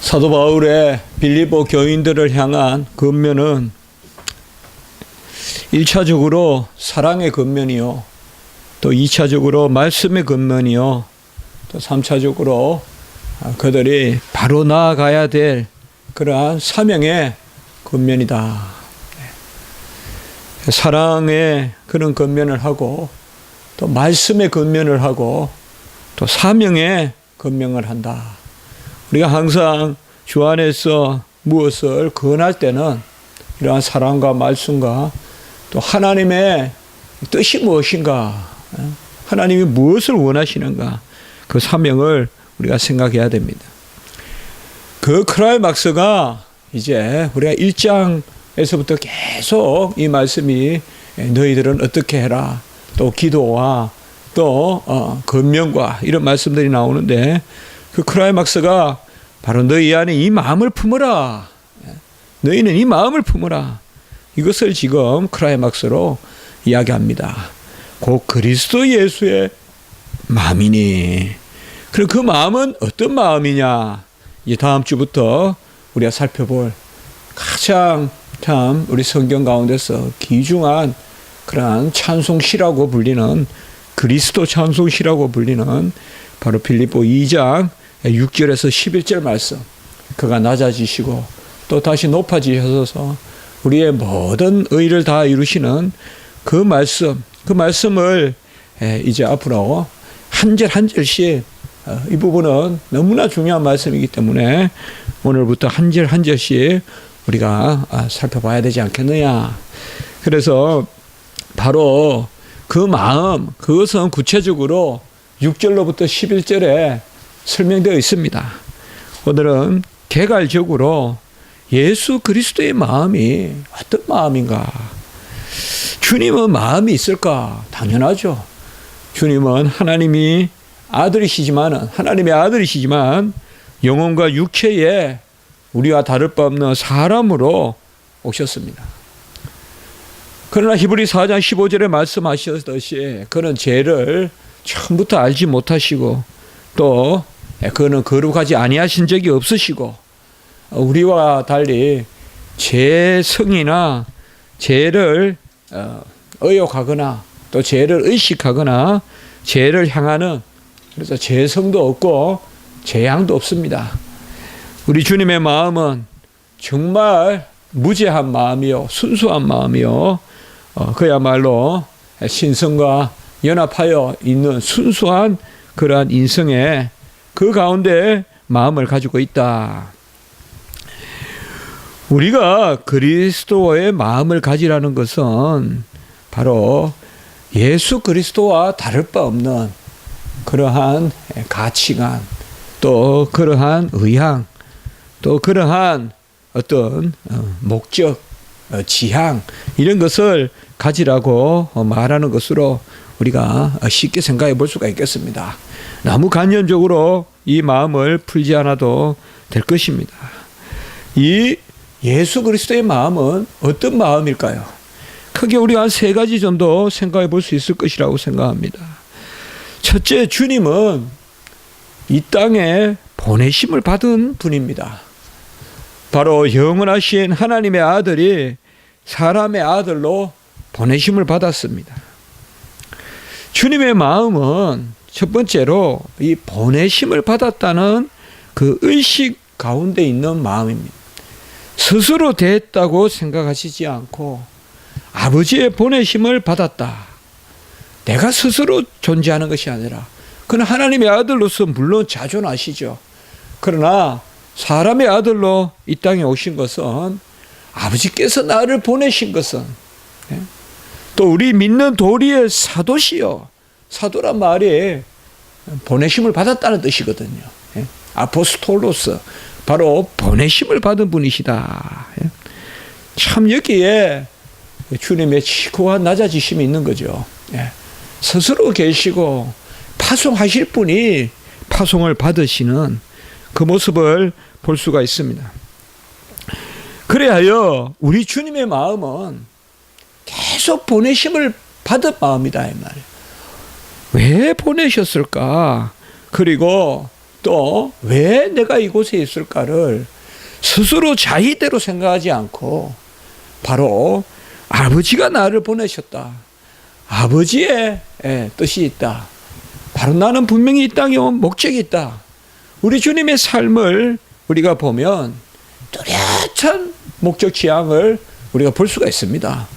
사도 바울의 빌립보 교인들을 향한 권면은 1차적으로 사랑의 권면이요, 또 2차적으로 말씀의 권면이요, 또 3차적으로 그들이 바로 나아가야 될 그러한 사명의 권면이다. 사랑의 그런 권면을 하고, 또 말씀의 권면을 하고, 또 사명의 권면을 한다. 우리가 항상 주 안에서 무엇을 권할 때는 이러한 사랑과 말씀과 또 하나님의 뜻이 무엇인가, 하나님이 무엇을 원하시는가, 그 사명을 우리가 생각해야 됩니다. 그 클라이막스가 이제 우리가 1장에서부터 계속 이 말씀이 너희들은 어떻게 해라, 또 기도와 또 권면과 이런 말씀들이 나오는데, 그 클라이막스가 바로 너희 안에 이 마음을 품어라, 너희는 이 마음을 품어라, 이것을 지금 클라이막스로 이야기합니다. 곧 그리스도 예수의 마음이니. 그럼 그 마음은 어떤 마음이냐, 이제 다음 주부터 우리가 살펴볼 가장 참 우리 성경 가운데서 귀중한 그러한 찬송시라고 불리는, 그리스도 찬송시라고 불리는 바로 빌립보 2장 6절에서 11절 말씀. 그가 낮아지시고 또 다시 높아지셔서 우리의 모든 의를 다 이루시는 그 말씀, 그 말씀을 이제 앞으로 한 절 한 절씩, 이 부분은 너무나 중요한 말씀이기 때문에 오늘부터 한 절 한 절씩 우리가 살펴봐야 되지 않겠느냐. 그래서 바로 그 마음, 그것은 구체적으로 6절로부터 11절에 설명되어 있습니다. 오늘은 개괄적으로 예수 그리스도의 마음이 어떤 마음인가. 주님은 마음이 있을까? 당연하죠. 주님은 하나님의 아들이시지만 영혼과 육체에 우리와 다를 바 없는 사람으로 오셨습니다. 그러나 히브리 4장 15절에 말씀하셨듯이 그는 죄를 처음부터 알지 못하시고, 또 그는 거룩하지 아니하신 적이 없으시고, 우리와 달리 죄성이나 죄를 의욕하거나 또 죄를 의식하거나 죄를 향하는, 그래서 죄성도 없고 죄양도 없습니다. 우리 주님의 마음은 정말 무죄한 마음이요, 순수한 마음이요, 그야말로 신성과 연합하여 있는 순수한 그러한 인성의 그 가운데 마음을 가지고 있다. 우리가 그리스도의 마음을 가지라는 것은 바로 예수 그리스도와 다를 바 없는 그러한 가치관, 또 그러한 의향, 또 그러한 어떤 목적, 지향, 이런 것을 가지라고 말하는 것으로 우리가 쉽게 생각해 볼 수가 있겠습니다. 너무 관념적으로 이 마음을 풀지 않아도 될 것입니다. 이 예수 그리스도의 마음은 어떤 마음일까요? 크게 우리가 한 세 가지 정도 생각해 볼 수 있을 것이라고 생각합니다. 첫째, 주님은 이 땅에 보내심을 받은 분입니다. 바로 영원하신 하나님의 아들이 사람의 아들로 보내심을 받았습니다. 주님의 마음은 첫 번째로 이 보내심을 받았다는 그 의식 가운데 있는 마음입니다. 스스로 됐다고 생각하시지 않고 아버지의 보내심을 받았다. 내가 스스로 존재하는 것이 아니라, 그는 하나님의 아들로서 물론 자존하시죠. 그러나 사람의 아들로 이 땅에 오신 것은 아버지께서 나를 보내신 것은, 또 우리 믿는 도리의 사도시요, 사도란 말이 보내심을 받았다는 뜻이거든요. 아포스톨로스, 바로 보내심을 받은 분이시다. 참 여기에 주님의 지고와 낮아지심이 있는 거죠. 스스로 계시고 파송하실 분이 파송을 받으시는 그 모습을 볼 수가 있습니다. 그래야 우리 주님의 마음은 계속 보내심을 받은 마음이다, 이 말이에요. 왜 보내셨을까? 그리고 또 왜 내가 이곳에 있을까를 스스로 자의대로 생각하지 않고 바로 아버지가 나를 보내셨다. 아버지의 뜻이 있다. 바로 나는 분명히 이 땅에 온 목적이 있다. 우리 주님의 삶을 우리가 보면 뚜렷한 목적 지향을 우리가 볼 수가 있습니다.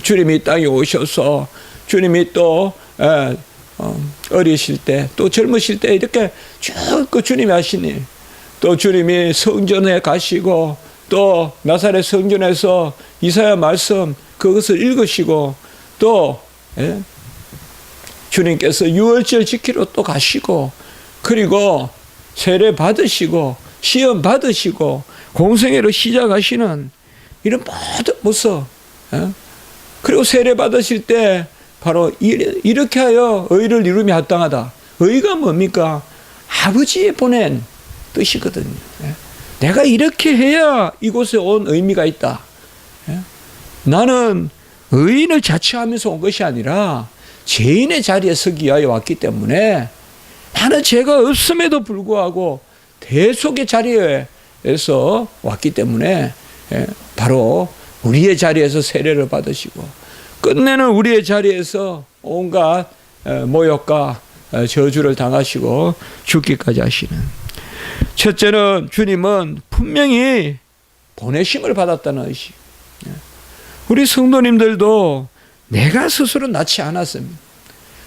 주님이 이 땅에 오셔서 주님이 또 어리실 때 또 젊으실 때 이렇게 쭉 그 주님이 하신 일, 또 주님이 성전에 가시고 또 나사렛 성전에서 이사야 말씀 그것을 읽으시고 또 주님께서 유월절 지키러 또 가시고 그리고 세례 받으시고 시험 받으시고 공생애를 시작하시는 이런 모든 모습, 그리고 세례 받으실 때 바로 이렇게 하여 의를 이루며 합당하다. 의가 뭡니까? 아버지의 보낸 뜻이거든요. 내가 이렇게 해야 이곳에 온 의미가 있다. 나는 의인을 자처하면서 온 것이 아니라 죄인의 자리에 서기 위하여 왔기 때문에 나는 죄가 없음에도 불구하고 대속의 자리에서 왔기 때문에 바로 우리의 자리에서 세례를 받으시고 끝내는 우리의 자리에서 온갖 모욕과 저주를 당하시고 죽기까지 하시는. 첫째는 주님은 분명히 보내심을 받았다는 의식. 우리 성도님들도 내가 스스로 낳지 않았습니다.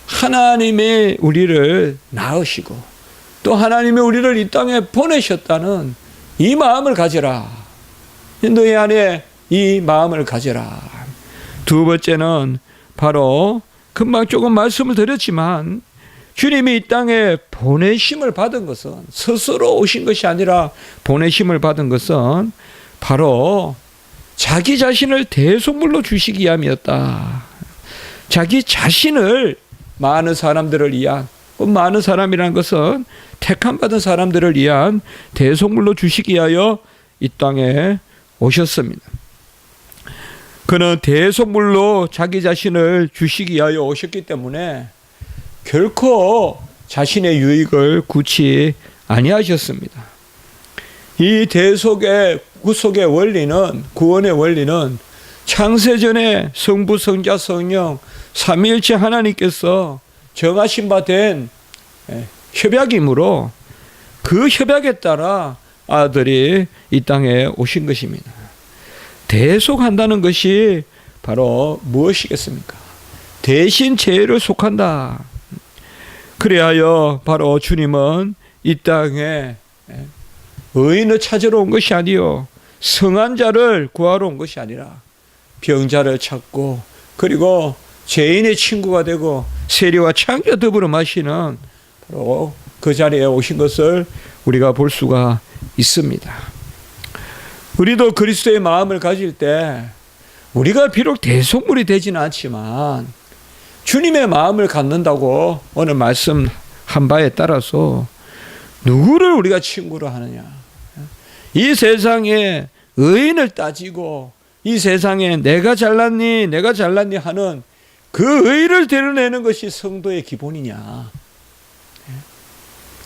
하나님이 우리를 낳으시고 또 하나님이 우리를 이 땅에 보내셨다는 이 마음을 가져라. 너희 안에 이 마음을 가져라. 두 번째는 바로 금방 조금 말씀을 드렸지만 주님이 이 땅에 보내심을 받은 것은 스스로 오신 것이 아니라 보내심을 받은 것은 바로 자기 자신을 대속물로 주시기 위함이었다. 자기 자신을 많은 사람들을 위한, 많은 사람이라는 것은 택함받은 사람들을 위한 대속물로 주시기 위하여 이 땅에 오셨습니다. 그는 대속물로 자기 자신을 주시기 위하여 오셨기 때문에 결코 자신의 유익을 구치 아니하셨습니다. 이 대속의 구속의 원리는, 구원의 원리는 창세전에 성부, 성자, 성령 삼위일체 하나님께서 정하신 바 된 협약이므로 그 협약에 따라 아들이 이 땅에 오신 것입니다. 대속한다는 것이 바로 무엇이겠습니까? 대신 죄를 속한다. 그리하여 바로 주님은 이 땅에 의인을 찾으러 온 것이 아니요 성한 자를 구하러 온 것이 아니라 병자를 찾고 그리고 죄인의 친구가 되고 세리와 창자 더불어 마시는 바로 그 자리에 오신 것을 우리가 볼 수가 있습니다. 우리도 그리스도의 마음을 가질 때 우리가 비록 대속물이 되지는 않지만 주님의 마음을 갖는다고 오늘 말씀한 바에 따라서 누구를 우리가 친구로 하느냐. 이 세상에 의인을 따지고 이 세상에 내가 잘났니 내가 잘났니 하는 그 의를 드러내는 것이 성도의 기본이냐.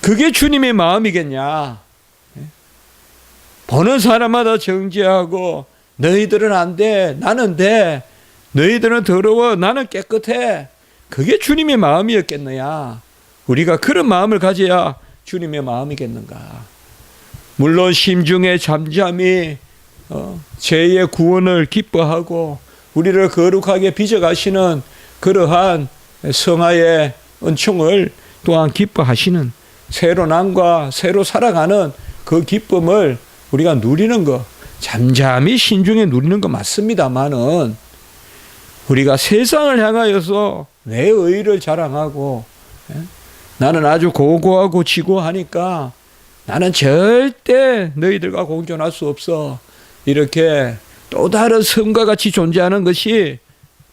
그게 주님의 마음이겠냐. 보는 사람마다 정죄하고 너희들은 안 돼 나는 돼 너희들은 더러워 나는 깨끗해. 그게 주님의 마음이었겠느냐. 우리가 그런 마음을 가져야 주님의 마음이겠는가. 물론 심중에 잠잠히 죄의 구원을 기뻐하고 우리를 거룩하게 빚어가시는 그러한 성화의 은총을 또한 기뻐하시는 새로 남과 새로 살아가는 그 기쁨을 우리가 누리는 것, 잠잠히 신중에 누리는 것 맞습니다만은 우리가 세상을 향하여서 내 의를 자랑하고 나는 아주 고고하고 지고하니까 나는 절대 너희들과 공존할 수 없어. 이렇게 또 다른 성과 같이 존재하는 것이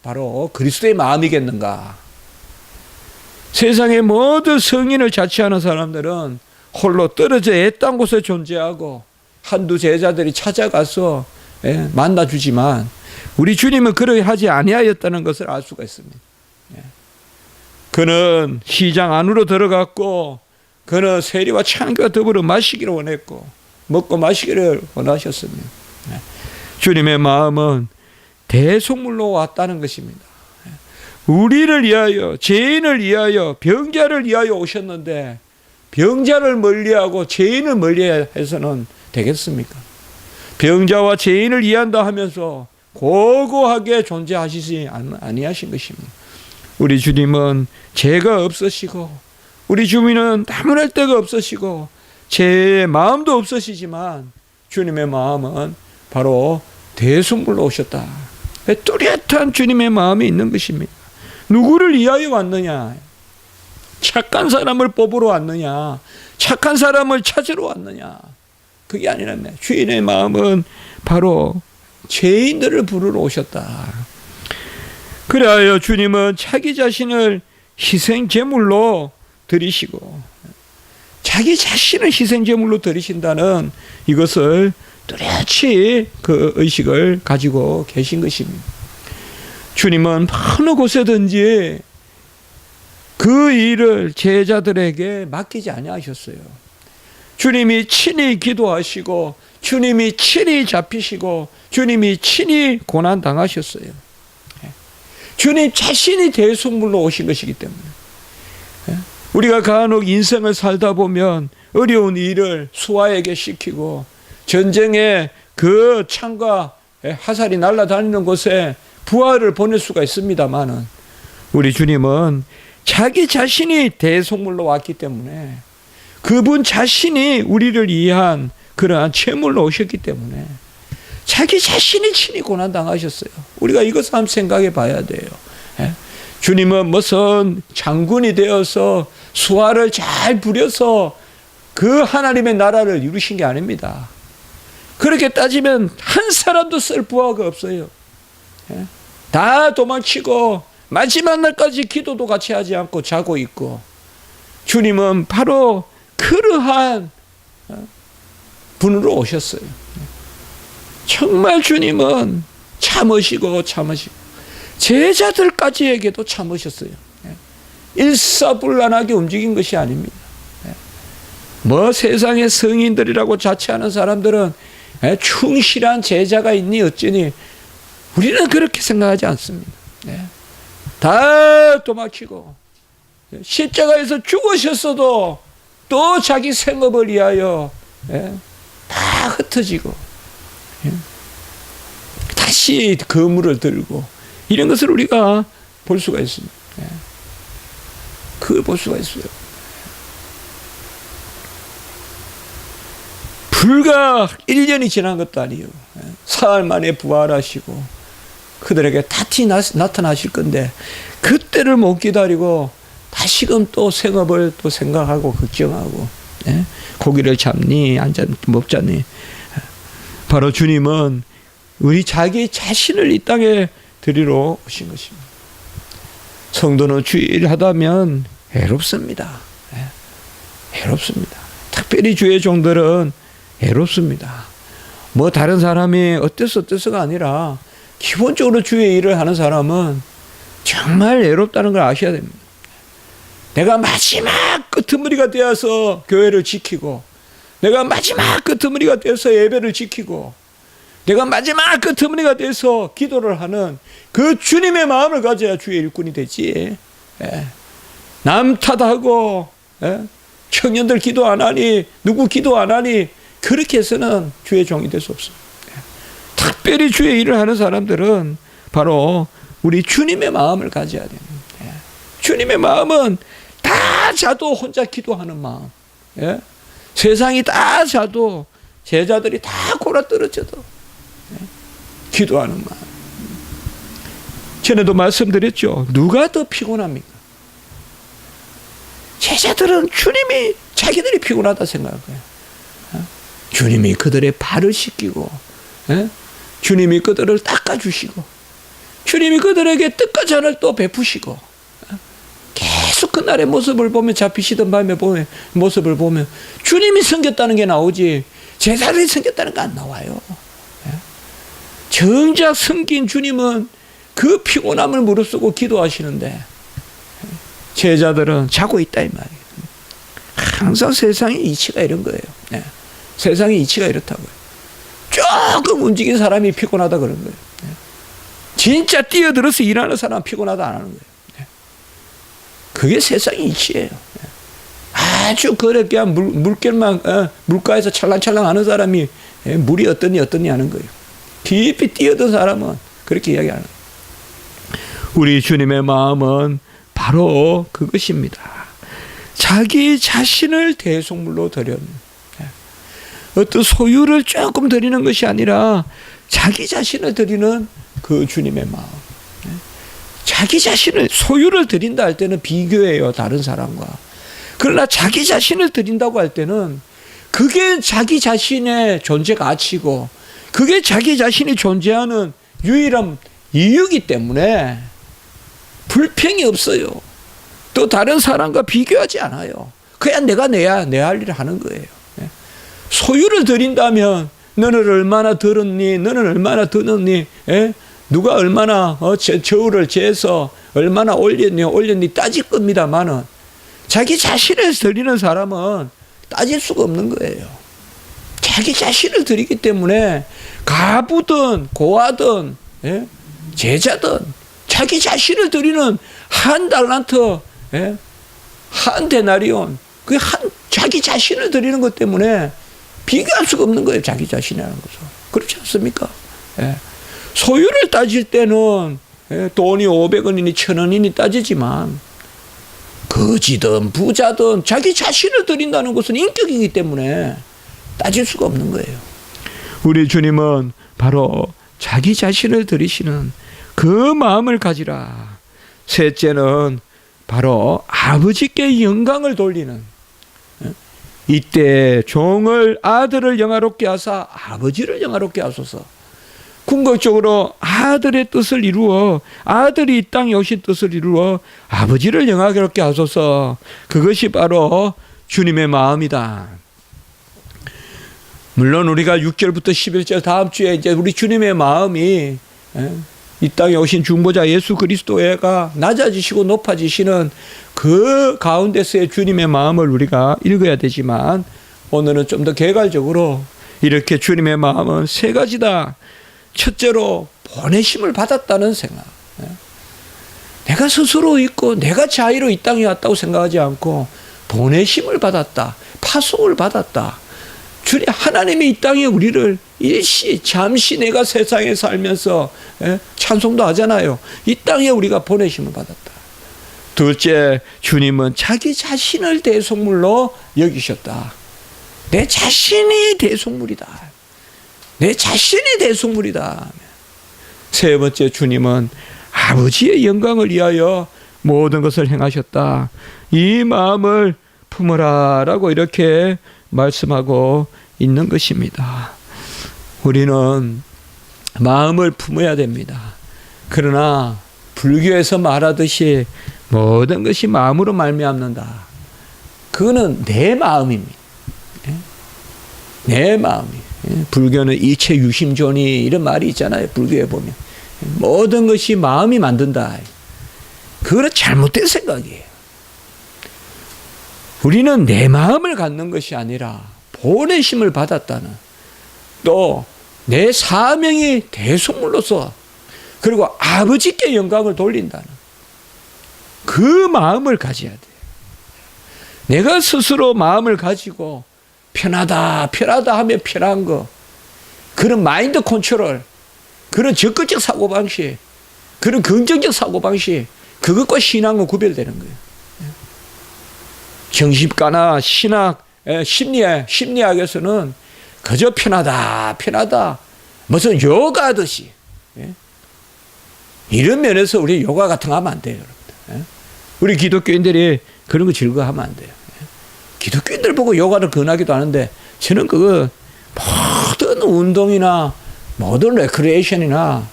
바로 그리스도의 마음이겠는가. 세상의 모든 성인을 자취하는 사람들은 홀로 떨어져 애딴 곳에 존재하고 한두 제자들이 찾아가서 만나주지만 우리 주님은 그렇게 하지 아니하였다는 것을 알 수가 있습니다. 그는 시장 안으로 들어갔고 그는 세리와 창교와 더불어 마시기를 원했고 먹고 마시기를 원하셨습니다. 주님의 마음은 대속물로 왔다는 것입니다. 우리를 위하여, 죄인을 위하여, 병자를 위하여 오셨는데 병자를 멀리하고 죄인을 멀리해서는 되겠습니까? 병자와 죄인을 위한다 하면서 고고하게 존재하시지 아니하신 것입니다. 우리 주님은 죄가 없으시고 우리 주님은 나무랄 데가 없으시고 죄의 마음도 없으시지만 주님의 마음은 바로 대속물로 오셨다. 뚜렷한 주님의 마음이 있는 것입니다. 누구를 위하여 왔느냐? 착한 사람을 뽑으러 왔느냐? 착한 사람을 찾으러 왔느냐? 그게 아니라 주인의 마음은 바로 죄인들을 부르러 오셨다. 그래야 주님은 자기 자신을 희생 제물로 드리시고 자기 자신을 희생 제물로 드리신다는 이것을 뚜렷이 그 의식을 가지고 계신 것입니다. 주님은 어느 곳에든지 그 일을 제자들에게 맡기지 아니하셨어요. 주님이 친히 기도하시고 주님이 친히 잡히시고 주님이 친히 고난 당하셨어요. 주님 자신이 대속물로 오신 것이기 때문에 우리가 간혹 인생을 살다 보면 어려운 일을 수하에게 시키고 전쟁에 그 창과 화살이 날아다니는 곳에 부하를 보낼 수가 있습니다만은 우리 주님은 자기 자신이 대속물로 왔기 때문에 그분 자신이 우리를 위한 그러한 제물로 오셨기 때문에 자기 자신이 친히 고난당하셨어요. 우리가 이것을 한번 생각해 봐야 돼요. 주님은 무슨 장군이 되어서 수하를 잘 부려서 그 하나님의 나라를 이루신 게 아닙니다. 그렇게 따지면 한 사람도 쓸 부하가 없어요. 다 도망치고 마지막 날까지 기도도 같이 하지 않고 자고 있고 주님은 바로 그러한 분으로 오셨어요. 정말 주님은 참으시고 제자들까지에게도 참으셨어요. 일사불란하게 움직인 것이 아닙니다. 뭐 세상의 성인들이라고 자처하는 사람들은 충실한 제자가 있니 어쩌니 우리는 그렇게 생각하지 않습니다. 다 도망치고 십자가에서 죽으셨어도 또 자기 생업을 위하여 다 흩어지고 다시 거물을 들고 이런 것을 우리가 볼 수가 있습니다. 그걸 볼 수가 있어요. 불과 1년이 지난 것도 아니에요. 사흘 만에 부활하시고 그들에게 다시 나타나실 건데 그때를 못 기다리고 다시금 또 생업을 또 생각하고 걱정하고 고기를 잡니 안 잡니 못 잡니. 바로 주님은 우리 자기 자신을 이 땅에 드리러 오신 것입니다. 성도는 주일 하다면 외롭습니다. 외롭습니다. 특별히 주의 종들은 외롭습니다. 뭐 다른 사람이 어때서가 아니라 기본적으로 주의 일을 하는 사람은 정말 외롭다는 걸 아셔야 됩니다. 내가 마지막 끄트머리가 되어서 교회를 지키고 내가 마지막 끄트머리가 되어서 예배를 지키고 내가 마지막 끄트머리가 돼서 기도를 하는 그 주님의 마음을 가져야 주의 일꾼이 되지. 남 탓하고 청년들 기도 안 하니 누구 기도 안 하니 그렇게 해서는 주의 종이 될 수 없습니다. 특별히 주의 일을 하는 사람들은 바로 우리 주님의 마음을 가져야 됩니다. 주님의 마음은 다 자도 혼자 기도하는 마음. 세상이 다 자도 제자들이 다 골아떨어져도 기도하는 마음. 전에도 말씀드렸죠. 누가 더 피곤합니까? 제자들은 주님이 자기들이 피곤하다 생각할 거예요. 주님이 그들의 발을 씻기고 주님이 그들을 닦아주시고 주님이 그들에게 뜻과 잔을 또 베푸시고 계속 그날의 모습을 보면 잡히시던 밤에 보면 모습을 보면 주님이 섬겼다는 게 나오지 제자들이 섬겼다는 거 안 나와요. 정작 섬긴 주님은 그 피곤함을 무릅쓰고 기도하시는데 제자들은 자고 있다 이 말이에요. 항상 세상의 이치가 이런 거예요. 예. 세상의 이치가 이렇다고요. 조금 움직인 사람이 피곤하다 그런 거예요. 예. 진짜 뛰어들어서 일하는 사람은 피곤하다 안 하는 거예요. 예. 그게 세상의 이치예요. 예. 아주 그렇게 물결만 물가에서 찰랑찰랑 하는 사람이 물이 어떠니 하는 거예요. 깊이 뛰어든 사람은 그렇게 이야기하는 거예요. 우리 주님의 마음은 바로 그것입니다. 자기 자신을 대속물로 드리는, 어떤 소유를 조금 드리는 것이 아니라 자기 자신을 드리는 그 주님의 마음. 자기 자신을, 소유를 드린다 할 때는 비교해요, 다른 사람과. 그러나 자기 자신을 드린다고 할 때는 그게 자기 자신의 존재 가치고 그게 자기 자신이 존재하는 유일한 이유이기 때문에 불평이 없어요. 또 다른 사람과 비교하지 않아요. 그냥 내가 내 할 일을 하는 거예요. 소유를 드린다면 너는 얼마나 들었니? 너는 얼마나 드었니? 누가 얼마나 저울을 재서 얼마나 올렸니 따질 겁니다만은 자기 자신을 드리는 사람은 따질 수가 없는 거예요. 자기 자신을 드리기 때문에 가부든 고아든 제자든 자기 자신을 드리는 한 달란트, 한 데나리온, 그 자기 자신을 드리는 것 때문에 비교할 수가 없는 거예요. 자기 자신이라는 것은. 그렇지 않습니까? 소유를 따질 때는 돈이 500원이니 1000원이니 따지지만 거지든 부자든 자기 자신을 드린다는 것은 인격이기 때문에 따질 수가 없는 거예요. 우리 주님은 바로 자기 자신을 드리시는 그 마음을 가지라. 셋째는 바로 아버지께 영광을 돌리는, 이때 종을 아들을 영화롭게 하사 아버지를 영화롭게 하소서. 궁극적으로 아들의 뜻을 이루어, 아들이 이 땅에 오신 뜻을 이루어 아버지를 영화롭게 하소서. 그것이 바로 주님의 마음이다. 물론 우리가 6절부터 11절 다음 주에 이제 우리 주님의 마음이 이 땅에 오신 중보자 예수 그리스도가 낮아지시고 높아지시는 그 가운데서의 주님의 마음을 우리가 읽어야 되지만 오늘은 좀 더 개괄적으로 이렇게 주님의 마음은 세 가지다. 첫째로 보내심을 받았다는 생각. 내가 스스로 있고 내가 자의로 이 땅에 왔다고 생각하지 않고 보내심을 받았다. 파송을 받았다. 주님 하나님이 이 땅에 우리를 일시 잠시 내가 세상에 살면서 찬송도 하잖아요. 이 땅에 우리가 보내심을 받았다. 둘째, 주님은 자기 자신을 대속물로 여기셨다. 내 자신이 대속물이다. 내 자신이 대속물이다. 세 번째, 주님은 아버지의 영광을 위하여 모든 것을 행하셨다. 이 마음을 품으라라고 이렇게 말씀하고 있는 것입니다. 우리는 마음을 품어야 됩니다. 그러나 불교에서 말하듯이 모든 것이 마음으로 말미암는다. 그거는 내 마음입니다. 내 마음이. 불교는 이체 유심존이 이런 말이 있잖아요. 불교에 보면 모든 것이 마음이 만든다. 그거는 잘못된 생각이에요. 우리는 내 마음을 갖는 것이 아니라 보내심을 받았다는, 또 내 사명이 대속물로서 그리고 아버지께 영광을 돌린다는 그 마음을 가져야 돼요. 내가 스스로 마음을 가지고 편하다 하면 편한 거, 그런 마인드 컨트롤, 그런 적극적 사고방식, 그런 긍정적 사고방식, 그것과 신앙은 구별되는 거예요. 정신과나 신학, 심리학에서는 그저 편하다 무슨 요가 하듯이, 이런 면에서 우리 요가 같은 거 하면 안 돼요, 여러분들. 우리 기독교인들이 그런 거 즐거워하면 안 돼요. 기독교인들 보고 요가를 권하기도 하는데 저는 그거 모든 운동이나 모든 레크리에이션이나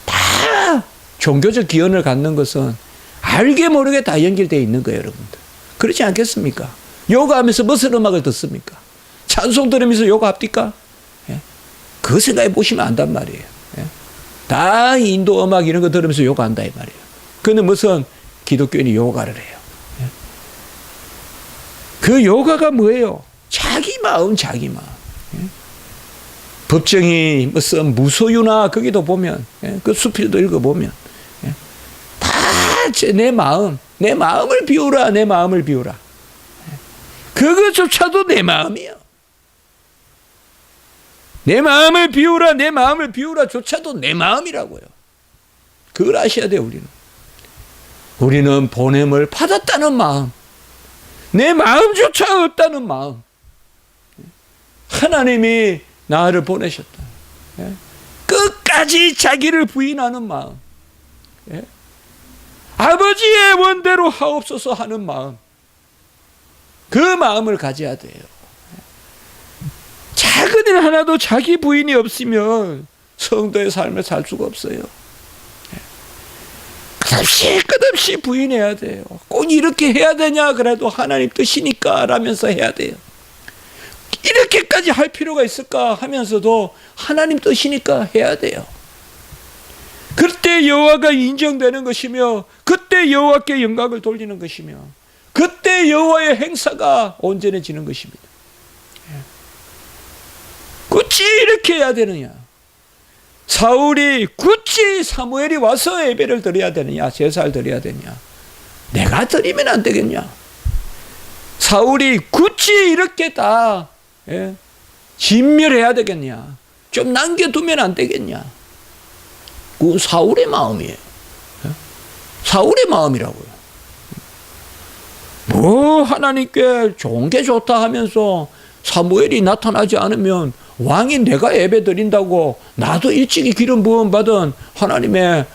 다 종교적 기원을 갖는 것은 알게 모르게 다 연결되어 있는 거예요, 여러분들. 그렇지 않겠습니까? 요가하면서 무슨 음악을 듣습니까? 찬송 들으면서 요가 합니까? 그 생각해 보시면 안단 말이에요. 다 인도 음악 이런 거 들으면서 요가 한다 이 말이에요. 근데 무슨 기독교인이 요가를 해요. 그 요가가 뭐예요? 자기 마음, 자기 마음. 법정이 무슨 무소유나 거기도 보면, 그 수필도 읽어보면, 다 내 마음, 내 마음을 비우라, 내 마음을 비우라. 그것조차도 내 마음이요. 내 마음을 비우라, 내 마음을 비우라조차도 내 마음이라고요. 그걸 아셔야 돼요, 우리는. 우리는 보냄을 받았다는 마음, 내 마음조차 없다는 마음. 하나님이 나를 보내셨다. 끝까지 자기를 부인하는 마음. 아버지의 원대로 하옵소서 하는 마음. 그 마음을 가져야 돼요. 작은 일 하나도 자기 부인이 없으면 성도의 삶을 살 수가 없어요. 끝없이 부인해야 돼요. 꼭 이렇게 해야 되냐? 그래도 하나님 뜻이니까 라면서 해야 돼요. 이렇게까지 할 필요가 있을까 하면서도 하나님 뜻이니까 해야 돼요. 그때 여호와가 인정되는 것이며, 그때 여호와께 영광을 돌리는 것이며, 그때 여호와의 행사가 온전해지는 것입니다. 굳이 이렇게 해야 되느냐? 사울이 굳이 사무엘이 와서 예배를 드려야 되느냐? 제사를 드려야 되느냐? 내가 드리면 안 되겠냐? 사울이 굳이 이렇게 다 진멸해야 되겠냐? 좀 남겨두면 안 되겠냐? 그 사울의 마음이에요. 사울의 마음이라고요. 뭐 하나님께 좋은 게 좋다 하면서 사무엘이 나타나지 않으면 왕이 내가 예배 드린다고, 나도 일찍이 기름 부음 받은 하나님의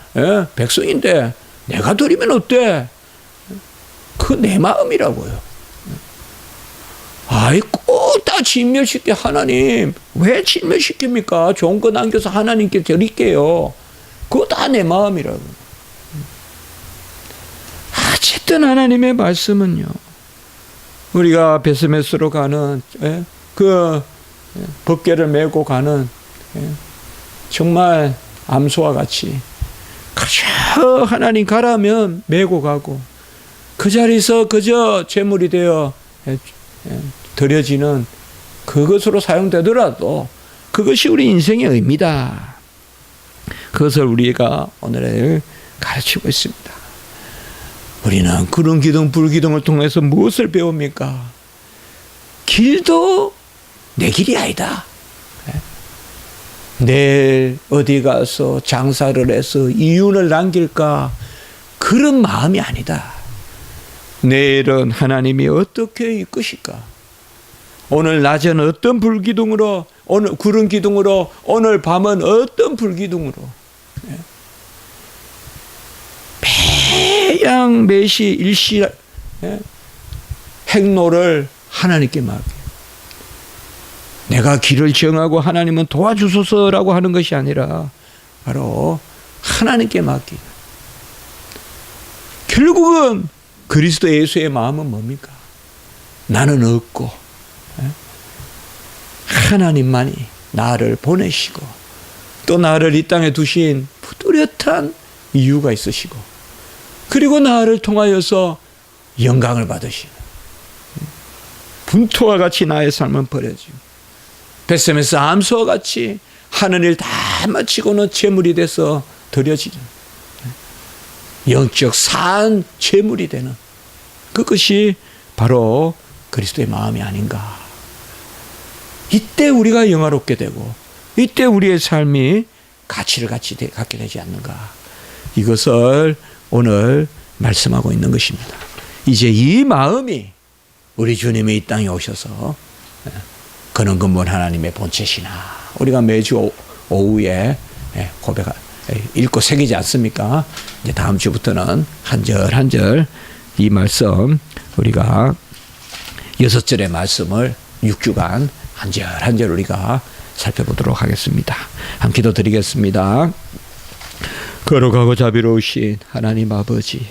백성인데 내가 드리면 어때? 그 내 마음이라고요. 아이, 꼭 다 진멸시켜. 하나님 왜 진멸시킵니까? 좋은 거 남겨서 하나님께 드릴게요. 그거 다 내 마음이라고. 어쨌든 하나님의 말씀은요, 우리가 베스메스로 가는 그 법궤를 메고 가는 정말 암소와 같이 그저 하나님 가라면 메고 가고, 그 자리에서 그저 제물이 되어 드려지는 그것으로 사용되더라도 그것이 우리 인생의 의미다. 그것을 우리가 오늘 가르치고 있습니다. 우리는 구름 기둥, 불 기둥을 통해서 무엇을 배웁니까? 길도 내 길이 아니다. 내일 어디 가서 장사를 해서 이윤을 남길까? 그런 마음이 아니다. 내일은 하나님이 어떻게 이끄실까? 오늘 낮은 어떤 불기둥으로, 오늘 구름 기둥으로, 오늘 밤은 어떤 불기둥으로. 매양 매시 일시 행로를 하나님께 맡겨. 내가 길을 정하고 하나님은 도와주소서라고 하는 것이 아니라 바로 하나님께 맡기는. 결국은 그리스도 예수의 마음은 뭡니까? 나는 없고 하나님만이 나를 보내시고 또 나를 이 땅에 두신 뚜렷한 이유가 있으시고, 그리고 나를 통하여서 영광을 받으시는, 분토와 같이 나의 삶은 버려지고 베스메스 암소와 같이 하는 일 다 마치고는 제물이 돼서 드려지는, 영적 산 제물이 되는, 그것이 바로 그리스도의 마음이 아닌가. 이때 우리가 영화롭게 되고 이때 우리의 삶이 가치를 갖게 되지 않는가. 이것을 오늘 말씀하고 있는 것입니다. 이제 이 마음이 우리 주님이 이 땅에 오셔서 그는 근본 하나님의 본체시나, 우리가 매주 오후에 고백 읽고 새기지 않습니까? 이제 다음 주부터는 한 절 한 절 이 말씀 우리가 6절의 말씀을 6주간 한 절 한 절 우리가 살펴보도록 하겠습니다. 한 기도 드리겠습니다. 거룩하고 자비로우신 하나님 아버지,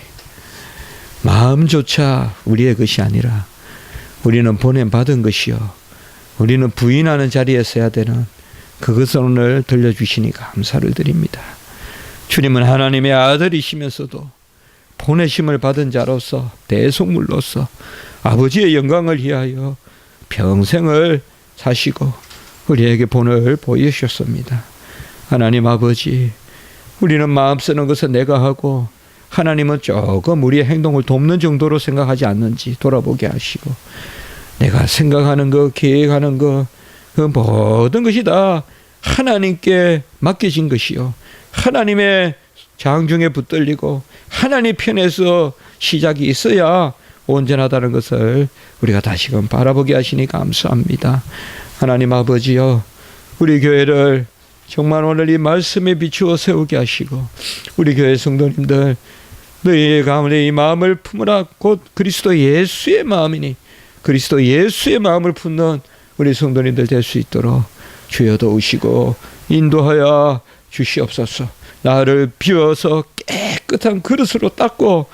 마음조차 우리의 것이 아니라 우리는 보냄받은 것이요, 우리는 부인하는 자리에 서야 되는 그것을 오늘 들려주시니 감사를 드립니다. 주님은 하나님의 아들이시면서도 보내심을 받은 자로서 대속물로서 아버지의 영광을 위하여 평생을 사시고 우리에게 본을 보이셨습니다. 하나님 아버지, 우리는 마음 쓰는 것은 내가 하고 하나님은 조금 우리의 행동을 돕는 정도로 생각하지 않는지 돌아보게 하시고, 내가 생각하는 것, 계획하는 것, 그 모든 것이 다 하나님께 맡겨진 것이요, 하나님의 장중에 붙들리고 하나님 편에서 시작이 있어야 온전하다는 것을 우리가 다시금 바라보게 하시니 감사합니다. 하나님 아버지여, 우리 교회를 정말 오늘 이 말씀에 비추어 세우게 하시고, 우리 교회 성도님들 너희 가운데 이 마음을 품으라. 곧 그리스도 예수의 마음이니 그리스도 예수의 마음을 품는 우리 성도님들 될 수 있도록 주여 도우시고 인도하여 주시옵소서. 나를 비워서 깨끗한 그릇으로 닦고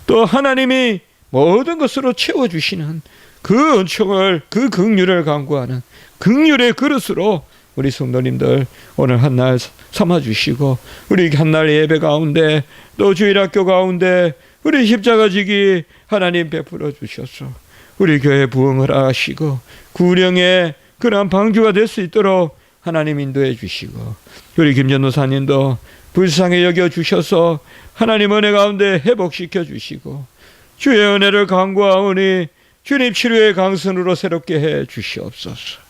또 하나님이 모든 것으로 채워주시는 그 은총을, 그 긍휼을 간구하는 긍휼의 그릇으로 우리 성도님들 오늘 한날 삼아주시고, 우리 한날 예배 가운데 또 주일학교 가운데 우리 십자가지기 하나님 베풀어 주셔서 우리 교회 부흥을 하시고 구령의 그러한 방주가 될 수 있도록 하나님 인도해 주시고, 우리 김전도사님도 불쌍히 여겨 주셔서 하나님 은혜 가운데 회복시켜 주시고, 주의 은혜를 간구하오니 주님 치료의 강선으로 새롭게 해 주시옵소서.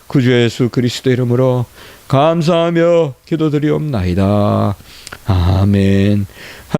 구주 예수 그리스도 이름으로 감사하며 기도드리옵나이다. 아멘.